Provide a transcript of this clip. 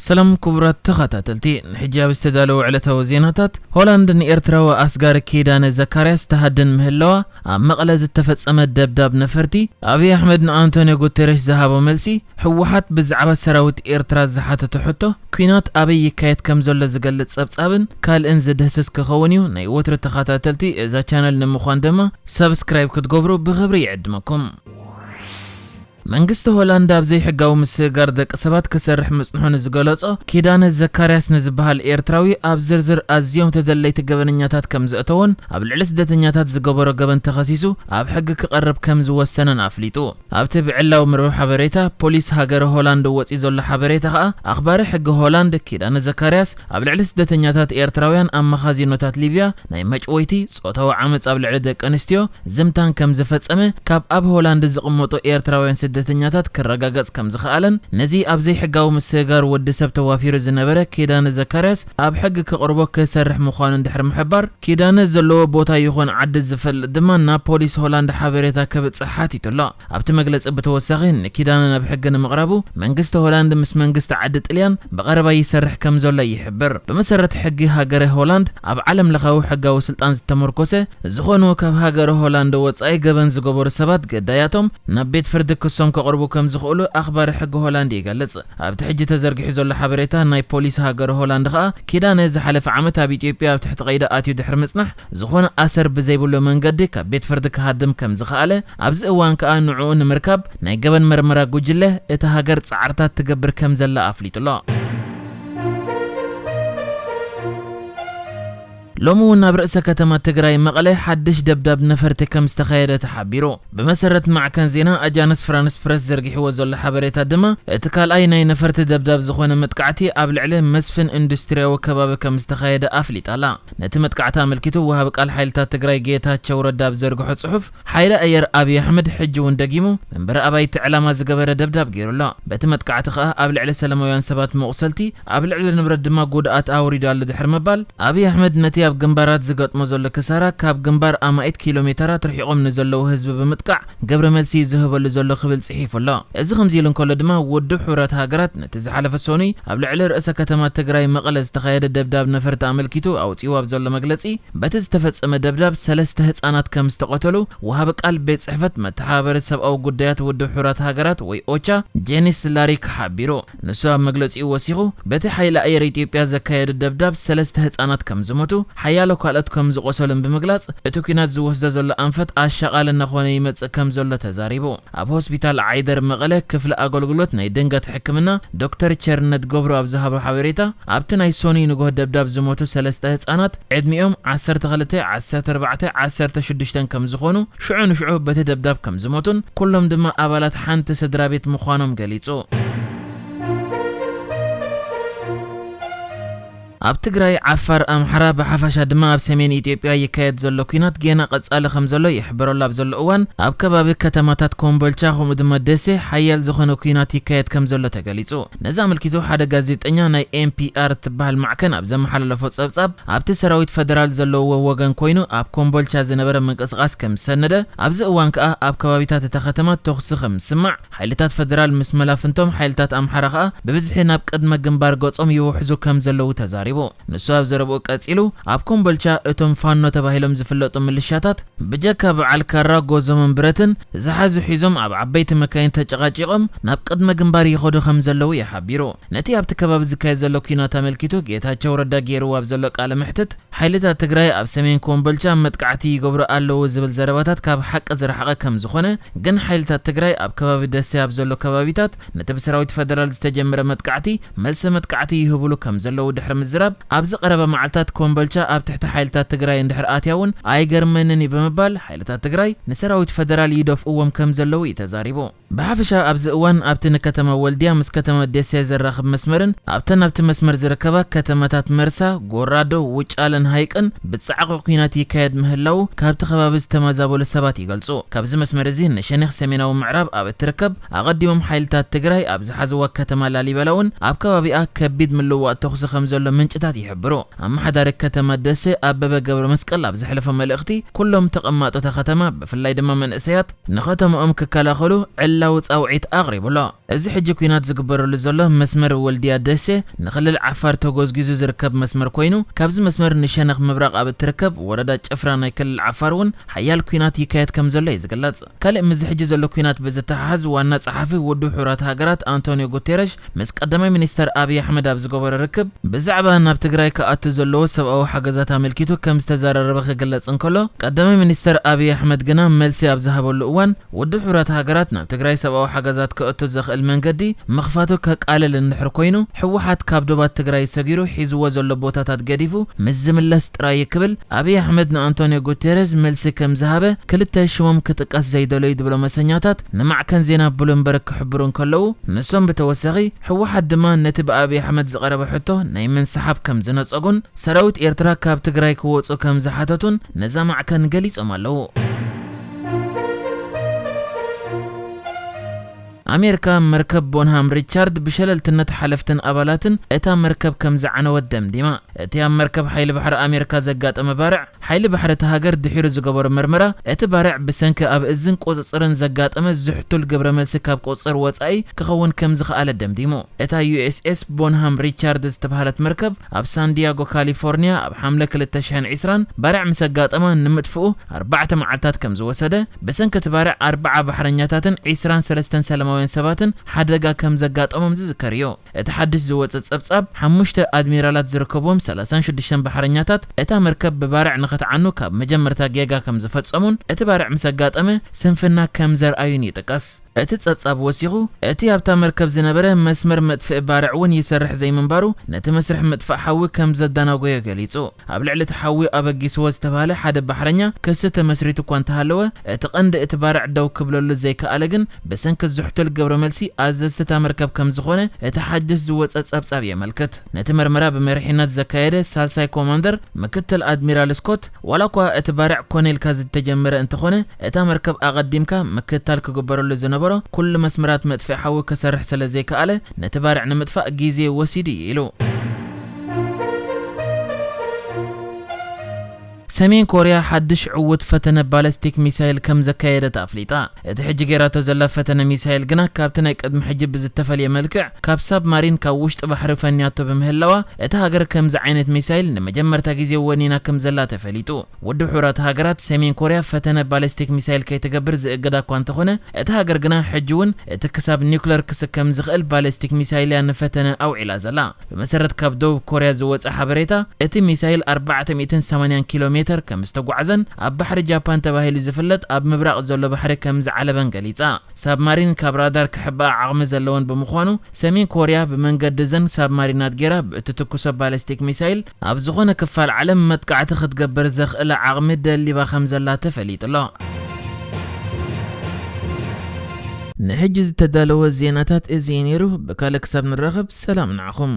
سلام كبرات تخاتلتي حجاب استدالو على توزيناتات هولاند إيرترا وأسجار كيدان زكارياس تهدن مهلوا مقلز التفتصم الدبداب نفرتي أبي أحمد أنطونيو غوتيريش ذهبوا ملسي حوحات بزعبة سراوت إيرترا زحاتة تحطه كينات أبي كايت كمزول زقلت سبسابن كال إنزد هسس كخونيو ناي وتر تخاتلتي إذا channel نمخوان دما سبسكرايب كتقبرو بخبري يعدمكم منجست هولندا بزي حقاو مسجار دك سبات كسرح مصنحون زغلصو كيدان زكارياس نزبሃል ኤርትራዊ ኣብ ዝርዝር ኣዝዮም ተደለይቲ ገበነኛታት ከም ዝእተውን ኣብ ልዕሊ ስደተኛታት ዝገበሮ ገበን ተኸሲሱ ኣብ ሕጊ ክቐርብ ከም ዝወሰነን ኣፍሊጡ ኣብቲ ብዕላው ምርብ ሓበሬታ ፖሊስ ሃገር ሆላንድ ወፂ ዘሎ ሓበሬታ ከዓ ኣኽባሪ ሕጊ ሆላንድ ኪዳን ዘካርያስ ኣብ ልዕሊ ስደተኛታት ኤርትራውያን ኣብ መኻዚኖታት ሊብያ ናይ መጭወይቲ ጾታዊ ዓመጽ ኣብ ልዕሊ ደቂ ኣንስትዮ ዝምታን ከም ዝፈጸመ ካብ ኣብ ሆላንድ ዝቕመጡ ኤርትራውያን ስደተኛታት ክረጋገጽ ከም ዝኽኣለን ነዚ ኣብ ዘይሕጋዊ ምስጋር ወዲ ሰብ ተዋፊሩ ዝነበረ ኪዳን ዘካርያስ ኣብ ሕጊ ክቕርቦ ክሰርሕ ምዃኑ እንድሕር ምሕባር ኪዳን ዘለዎ ቦታ ይኹን ዓዲ ዝፈልጥ ድማ ናብ ፖሊስ ሆላንድ ሓበሬታ ከብጽሕ ሓቲቱሎ ኣብቲ መግለጺ ብተወሳኺ ንኪዳን ናብ ሕጊ ንምቕራቡ መንግስቲ ሆላንድ ምስ መንግስቲ ዓዲ ጣልያን ብቐረባ ይሰርሕ ከም ዘሎ ይሕብር ብመሰረት ሕጊ ሃገረ ሆላንድ ኣብ ዓለም ለኻዊ ሕጋዊ ስልጣን ዝተመርኮሰ ዝኾኑ ካብ ሃገረ ሆላንድ ወጻኢ ገበን ዝገበሩ ሰባት ገዳያቶም ናብ ቤት ፍርዲ ክሶም كقربو كم زخولو أخبار حق هولندي قالت أبتحج تزرق حزول حبريتها ناي بوليس هاجر هولندا خا كده نز حلف عمتها بإثيوبيا تحت قيادة آتيو دحر مسنح زخون أسر بزيبولو من قدك بيت فردك هادم كم زخاله أبز أوان كأن نوعون مركب ناي جبن مرمرة جوجله اتهاجر سعرتها تجبر كم زلا أفليت الله لومو نابرأس كتما تجراي مقالة حدش دبدب نفرت كم استخيرة تحبيرو بمسرة مع كان زينا أجانس فرانس بريس زرقي وزول حبريتها دما اتكال أي نفرت دبدب زخونة متقعتي قبل عليه مسفن اندستريا وكباب كم استخيرة أفليت على نتمتقعتها ملكتو وهابك الحيلتا تجراي جيتها تشور الداب زرقو حد صحف حيلا أير أبي أحمد حج وندقيمو من برا أبايت علامة زقبرة دبدب غيرو لا بتمتقعتها قبل عليه سلامويان سبات مغسلتي قبل عليه نبرد دما قودات أوري دال دحر مبال أبي أحمد نتي ኣብ ግንባራት ዝገጥሞ ዘሎ ክሳራ ካብ ግንባር ኣማኢት ኪሎሜትራት ርሒቆም ንዘለዉ ህዝቢ ብምጥቃዕ ገብረ መልሲ ዝህበሉ ዘሎ ክብል ጽሒፉሎ እዚ ከምዚ ኢሉ እንከሎ ድማ ውድብ ሕብረት ሃገራት ነቲ ዝሓለፈ ሰኒ ኣብ ልዕሊ ርእሰ ከተማ ትግራይ መቐለ ዝተኻየደ ደብዳብ ነፈርቲ ኣመልኪቱ ኣውፂኡ ኣብ ዘሎ መግለጺ በቲ ዝተፈጸመ ደብዳብ ሰለስተ ህፃናት ከም ዝተቆተሉ ወሃብ ቃል ቤት ጽሕፈት መተሓባበሪ ሰብኣዊ ጉዳያት ውድብ ሕብረት ሃገራት ወይ ኦቻ ጄኒስ ላሪክ ሓቢሩ ንሱ ኣብ መግለጺኡ ወሲኹ በቲ ሓይሊ ኣየር ኢትዮጵያ ዘካየደ ደብዳብ ሰለስተ ህፃናት ከም ዝሞቱ حيالو كالت كم زقوسلن بمغلاص اتوكينات زوسدا زل انفت اشقال نخونه يمص كم زل تزاريبو اب هوسبيتال عيدر مقله كفل اغلغلوت ناي دنگت حكمنا دكتور چرنت غبرو اب زهبو حبريتا ابت ناي سوني نغو دبداب زموتو سلسته هصانات ادميوم 12 14 16 كم زخونو شعو بتدبداب كم زموتون كلهم دما ابالات حنت سدرابيت مخانم غليصو ኣብ ትግራይ ዓፋር ኣምሓራ ብሓፈሻ ድማ ኣብ ሰሜን ኢትዮጵያ ይካየድ ዘሎ ኩናት ገና ቀጻለ ከም ዘሎ ይሕብረሉ ኣብ ዘሎ እዋን ኣብ ከባቢ ከተማታት ኮምቦልቻ ከምኡ ድማ ደሴ ሓያል ዝኾነ ኩናት ይካየድ ከም ዘሎ ተገሊጹ ነዛ ኣመልኪቱ ሓደ ጋዜጠኛ ናይ ኤምፒአር ትበሃል ማዕከን ኣብ ዘመሓላለፎ ጸብጻብ ኣብቲ ሰራዊት ፌደራል ዘለዎ ወገን ኮይኑ ኣብ ኮምቦልቻ ዝነበረ ምንቅስቓስ ከም ሰነደ ኣብዚ እዋን ከዓ ኣብ ከባቢታት እታ ከተማ ተኹሲ ከም ስማዕ ሓይልታት ፌደራል ምስ መላፍንቶም ሓይልታት ኣምሓራ ከዓ ብብዝሒ ናብ ቅድመ ግንባር ገጾም ይውሕዙ ከም ዘለው ተዛሪቡ ንሷብ ዘረቦ ቀጺሉ ኣብ ኮምቦልቻ እቶም ፋኖ ተባሂሎም ዝፍለጡ ምልሻታት ብጀካ በዓል ካራ ጎዞምን ብረትን ዝሓዙ ሒዞም ኣብ ዓበይቲ መካይን ተጨቃጭቆም ናብ ቅድመ ግንባር ይኸዱ ከም ዘለው ይሓቢሩ ነቲ ኣብቲ ከባቢ ዝካየድ ዘሎ ኩናት ኣመልኪቱ ጌታቸው ረዳ ገይሩ ኣብ ዘሎ ቃለ ምሕተት ሓይልታት ትግራይ ኣብ ሰሜን ኮምቦልቻ መጥቃዕቲ ይገብሩ ኣለዉ ዝብል ዘረባታት ካብ ሓቂ ዝረሓቐ ከም ዝኾነ ግን ሓይልታት ትግራይ ኣብ ከባቢ ደሴ ኣብ ዘሎ ከባቢታት ነቲ ብሰራዊት ፌደራል ዝተጀመረ መጥቃዕቲ መልሲ መጥቃዕቲ ይህብሉ ከም ዘለው ድሕሪ ምዝራብ ኣብዚ ቀረበ ማዓልታት ኮምቦልቻ ኣብ ትሕቲ ሓይልታት ትግራይ እንድሕር ኣትያውን ኣይገርመንን ብምባል ሓይልታት ትግራይ ንሰራዊት ፌደራል ይደፍእዎም ከም ዘለው ይተዛሪቡ ብሓፈሻ ኣብዚ እዋን ኣብቲ ንከተማ ወልድያ ምስ ከተማ ደሴ ዘራኽብ መስመርን ኣብተን ኣብቲ መስመር ዝርከባ ከተማታት መርሳ ጎራዶ ውጫለን ሃይቅን ብጻዕቕ ኩናት ይካየድ ምህላው ካብቲ ከባቢ ዝተመዛበሉ ሰባት ይገልጹ ካብዚ መስመር እዚ ንሸነኽ ሰሜናዊ ምዕራብ ኣብ እትርከብ ኣቐዲሞም ሓይልታት ትግራይ ኣብ ዝሓዝዋ ከተማ ላሊበላውን ኣብ ከባቢኣ ከቢድ ምልውዋጥ ተኹሲ ከም ዘሎ ምንጭ ምንጭታት ይሕብሩ ኣመሓዳሪ ከተማ ደሴ ኣበበ ገብረ መስቀል ኣብ ዝሕለፈ መልእኽቲ ኩሎም ተቐማጦታ ከተማ ብፍላይ ድማ መንእሰያት ንኸተማኦም ክከላኸሉ ዕላው ጻውዒት ኣቕሪቡሎ እዚ ሕጂ ኩናት ዝግበረሉ ዘሎ መስመር ወልድያ ደሴ ንኽልል ዓፋር ተጎዝጊዙ ዝርከብ መስመር ኮይኑ ካብዚ መስመር ንሸነኽ ምብራቕ ኣብ እትርከብ ወረዳ ጨፍራ ናይ ክልል ዓፋር እውን ሓያል ኩናት ይካየድ ከም ዘሎ ይዝግለጽ ካልእ ምዚ ሕጂ ዘሎ ኩናት ብዝተሓሓዝ ዋና ጸሓፊ ውድብ ሕብራት ሃገራት አንቶኒዮ ጉቴረሽ ምስ ቀዳማይ ሚኒስተር አብይ አሕመድ ኣብ ዝገበረ ርክብ ብዛዕባ ናብ ትግራይ ከኣቱ ዘለዎ ሰብኣዊ ሓገዛት ኣመልኪቱ ከም ዝተዘራረበ ክግለጽ እንከሎ ቀዳማይ ሚኒስተር አብይ አሕመድ ግና መልሲ ኣብ ዝሃበሉ እዋን ውድብ ሕብራት ሃገራት ናብ ትግራይ ሰብኣዊ ሓገዛት ከኣቱ ዘኽእል መንገዲ ምኽፋቱ ከቃልል እንድሕር ኮይኑ ሕወሓት ካብ ዶባት ትግራይ ሰጊሩ ሒዝዎ ዘሎ ቦታታት ገዲፉ ምስ ዝምለስ ጥራይ ክብል አብይ አሕመድ ንአንቶኒዮ ጉቴረስ መልሲ ከም ዝሃበ ክልተ ሽሞም ክጥቀስ ዘይደለዩ ዲፕሎማሰኛታት ንማዕከን ዜና ብሉምበርግ ክሕብሩ እንከለዉ ንሶም ብተወሳኺ ሕወሓት ድማ ነቲ ብአብይ አሕመድ ዝቐረበ ሕቶ ናይ መንሰሓብ ከም ዝነጸጉን ሰራዊት ኤርትራ ካብ ትግራይ ክወጹ ከም ዝሓተቱን ነዛ ማዕከን ገሊጾም ኣለዉ ኣሜሪካ መርከብ ቦንሃም ሪቻርድ ብሸለልትነት ሓለፍትን ኣባላትን እታ መርከብ ከም ዝዓነወት ደምዲማ እቲ ኣብ መርከብ ሓይሊ ባሕሪ ኣሜሪካ ዘጋጠመ ባርዕ ሓይሊ ባሕሪ እቲ ሃገር ድሒሩ ዝገበሮ ምርመራ እቲ ባርዕ ብሰንኪ ኣብ እዝን ቁፅፅርን ዘጋጠመ ዝሕቱል ግብረ መልሲ ካብ ቁፅፅር ወጻኢ ክኸውን ከም ዝኽኣለ ደምዲሙ እታ ዩኤስኤስ ቦንሃም ሪቻርድ ዝተባህለት መርከብ ኣብ ሳንዲያጎ ካሊፎርኒያ ኣብ ሓምለ 2020 ባርዕ ምስ ኣጋጠማ ንምጥፍኡ 4 መዓልታት ከም ዝወሰደ ብሰንኪ እቲ ባርዕ 40 ባሕረኛታትን 23 ሰላማውያን ሰባትን ሓደጋ ከም ዘጋጠሞም ዝዝከር እዩ እቲ ሓድሽ ዝወፅእ ጸብጻብ 5 ኣድሚራላት ዝርከብዎም 36 ባሕረኛታት እታ መርከብ ብባርዕ ንኽትዓኑ ካብ መጀመርታ ጌጋ ከም ዝፈጸሙን እቲ ባርዕ ምስ ኣጋጠመ ስንፍና ከም ዘርአዩን ይጥቀስ እቲ ጸብጻብ ወሲኹ እቲ ኣብታ መርከብ ዝነበረ መስመር መጥፍእ ባርዕ እውን ይሰርሕ ዘይምንባሩ ነቲ መስርሕ መጥፋእ ሓዊ ከም ዘዳናጎዮ ገሊጹ ኣብ ልዕሊ እቲ ሓዊ ኣበጊስዎ ዝተባህለ ሓደ ባሕረኛ ክሲ ተመስሪቱ እኳ እንተሃለወ እቲ ቀንዲ እቲ ባርዕ ደው ክብለሉ ዘይከኣለ ግን ብሰንኪ ዝሕቱል ግብረ መልሲ ኣዘዝቲ እታ መርከብ ከም ዝኾነ እቲ ሓድሽ ዝወፀ ጸብጻብ የመልክት ነቲ መርመራ ብመሪሕነት ዘካየደ ሳልሳይ ኮማንደር ምክትል ኣድሚራል ስኮት ዋላ እኳ እቲ ባርዕ ኮኔልካ ዝተጀመረ እንተኾነ እታ መርከብ ኣቐዲምካ ምክትታል ክግበረሉ ዝነበሮ ኩሉ መስመራት መጥፍእ ሓዊ ከሰርሕ ስለ ዘይከኣለ ነቲ ባርዕ ንምጥፋእ ግዜ ወሲዱ ኢሉ ሰሜን ኮርያ ሓድሽ ዕውት ፈተነ ባላስቲክ ሚሳይል ከም ዘካየደት ኣፍሊጣ እቲ ሕጂ ገይራቶ ዘላ ፈተነ ሚሳይል ግና ካብቲ ናይ ቅድሚ ሕጂ ብዝተፈልየ መልክዕ ካብ ሳብማሪን ካብ ውሽጢ ባሕሪ ፈንያቶ ብምህላዋ እቲ ሃገር ከምዚ ዓይነት ሚሳይል ንመጀመርታ ግዜ ወኒና ከም ዘላ ተፈሊጡ ውድብ ሕብራት ሃገራት ሰሜን ኮርያ ፈተነ ባላስቲክ ሚሳይል ከይትገብር ዝእገዳ እኳ እንተኾነ እቲ ሃገር ግና ሕጂ እውን እቲ ክሳብ ኒውክለር ክስከም ዝኽእል ባላስቲክ ሚሳይል ንፈተነ ኣውዒላ ዘላ ብመሰረት ካብ ደቡብ ኮርያ ዝወፀ ሓበሬታ እቲ ሚሳይል 480 ኪሎ ሜትር ከም ዝተጓዓዘን ኣብ ባሕሪ ጃፓን ተባሂሉ ዝፍለጥ ኣብ ምብራቕ ዘሎ ባሕሪ ከም ዝዓለበን ገሊጻ ሳብማሪን ካብ ራዳር ክሕባእ ዓቕሚ ዘለዎን ብምዃኑ ሰሜን ኮርያ ብመንገዲ ዘን ሳብማሪናት ጌራ እትትኩሶ ባላስቲክ ሚሳይል ኣብ ዝኾነ ክፋል ዓለም መጥቃዕቲ ክትገብር ዘኽእለ ዓቕሚ ደሊባ ከም ዘላ ተፈሊጡሎ ንሕጂ ዝተዳለወ ዜናታት እዚ ነይሩ ብካልእ ክሳብ ንራኸብ ሰላም ንዓኹም